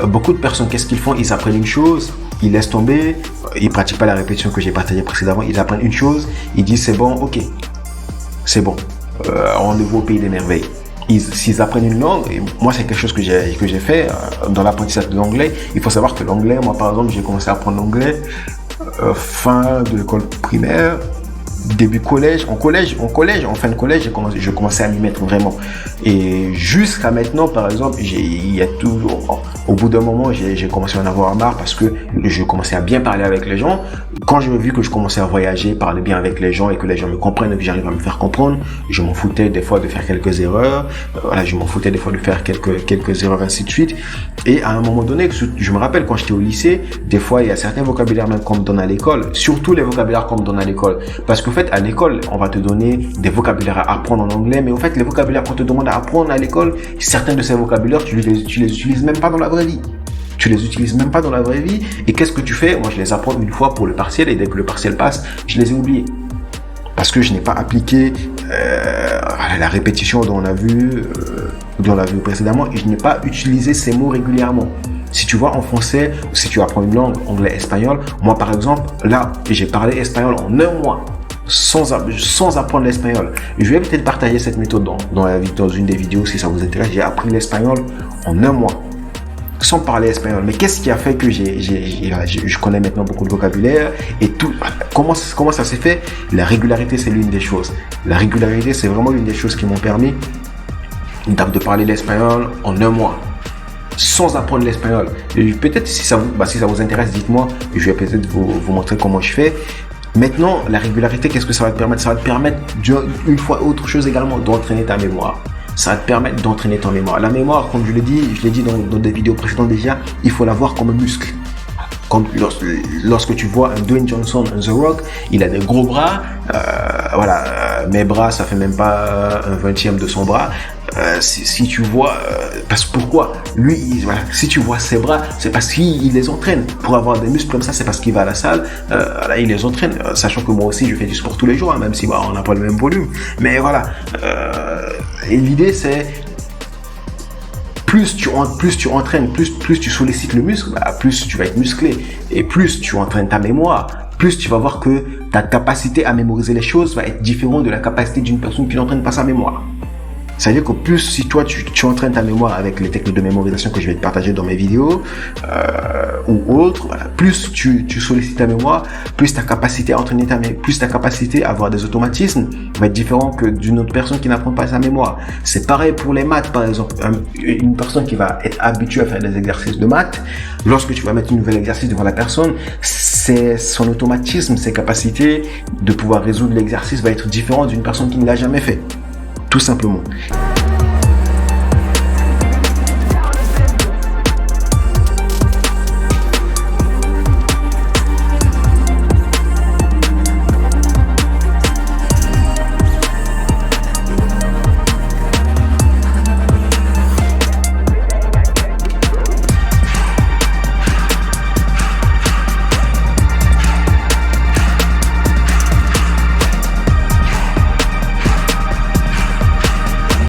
beaucoup de personnes, qu'est-ce qu'ils font? Ils apprennent une chose, ils laissent tomber, ils pratiquent pas la répétition que j'ai partagée précédemment, ils apprennent une chose, ils disent c'est bon, ok, c'est bon, rendez-vous au pays des merveilles. S'ils apprennent une langue, et moi c'est quelque chose que j'ai fait dans l'apprentissage de l'anglais. Il faut savoir que l'anglais, moi par exemple, j'ai commencé à apprendre l'anglais fin de l'école primaire, début collège, en fin de collège, je commençais à m'y mettre vraiment. Et jusqu'à maintenant, par exemple, il y a toujours, au bout d'un moment, j'ai commencé à en avoir marre parce que je commençais à bien parler avec les gens. Quand j'ai vu que je commençais à voyager, parler bien avec les gens et que les gens me comprennent et que j'arrive à me faire comprendre, je m'en foutais des fois de faire quelques erreurs. Voilà, je m'en foutais des fois de faire quelques erreurs, ainsi de suite. Et à un moment donné, je me rappelle quand j'étais au lycée, des fois, il y a certains vocabulaires même qu'on me donne à l'école, surtout les vocabulaires qu'on me donne à l'école. Parce qu'en fait, à l'école, on va te donner des vocabulaires à apprendre en anglais, mais en fait, les vocabulaires qu'on te demande à apprendre à l'école, certains de ces vocabulaires, tu les utilises même pas dans la vraie vie. Tu les utilises même pas dans la vraie vie. Et qu'est-ce que tu fais? Moi, je les apprends une fois pour le partiel et dès que le partiel passe, je les ai oubliés. Parce que je n'ai pas appliqué la répétition dont on a vu précédemment et je n'ai pas utilisé ces mots régulièrement. Si tu vois en français, ou si tu apprends une langue, anglais, espagnol, moi par exemple, là, j'ai parlé espagnol en un mois. Sans apprendre l'espagnol. Je vais peut-être partager cette méthode dans une des vidéos si ça vous intéresse. J'ai appris l'espagnol en un mois, sans parler espagnol. Mais qu'est-ce qui a fait que je connais maintenant beaucoup de vocabulaire et tout. Comment ça s'est fait? La régularité, c'est l'une des choses. La régularité, c'est vraiment l'une des choses qui m'ont permis de parler l'espagnol en un mois, sans apprendre l'espagnol. Peut-être si ça vous intéresse, dites-moi. Je vais peut-être vous montrer comment je fais. Maintenant, la régularité, qu'est-ce que ça va te permettre? Ça va te permettre, une fois autre chose également, d'entraîner ta mémoire. Ça va te permettre d'entraîner ton mémoire. La mémoire, comme je l'ai dit dans des vidéos précédentes déjà, il faut la voir comme un muscle. Comme lorsque tu vois un Dwayne Johnson, un The Rock, il a des gros bras. Mes bras, ça fait même pas un 20e de son bras. Si tu vois, pourquoi lui, si tu vois ses bras, c'est parce qu'il les entraîne. Pour avoir des muscles comme ça, c'est parce qu'il va à la salle, il les entraîne. Sachant que moi aussi, je fais du sport tous les jours, même si on n'a pas le même volume. Mais voilà. Et l'idée, c'est plus tu entraînes, plus tu sollicites le muscle, plus tu vas être musclé. Et plus tu entraînes ta mémoire, plus tu vas voir que ta capacité à mémoriser les choses va être différente de la capacité d'une personne qui n'entraîne pas sa mémoire. C'est-à-dire que plus si toi tu entraînes ta mémoire avec les techniques de mémorisation que je vais te partager dans mes vidéos ou autres, plus tu sollicites ta mémoire, plus ta capacité à entraîner plus ta capacité à avoir des automatismes va être différent que d'une autre personne qui n'apprend pas sa mémoire. C'est pareil pour les maths par exemple. Une personne qui va être habituée à faire des exercices de maths, lorsque tu vas mettre un nouvel exercice devant la personne, c'est son automatisme, ses capacités de pouvoir résoudre l'exercice va être différent d'une personne qui ne l'a jamais fait. Tout simplement.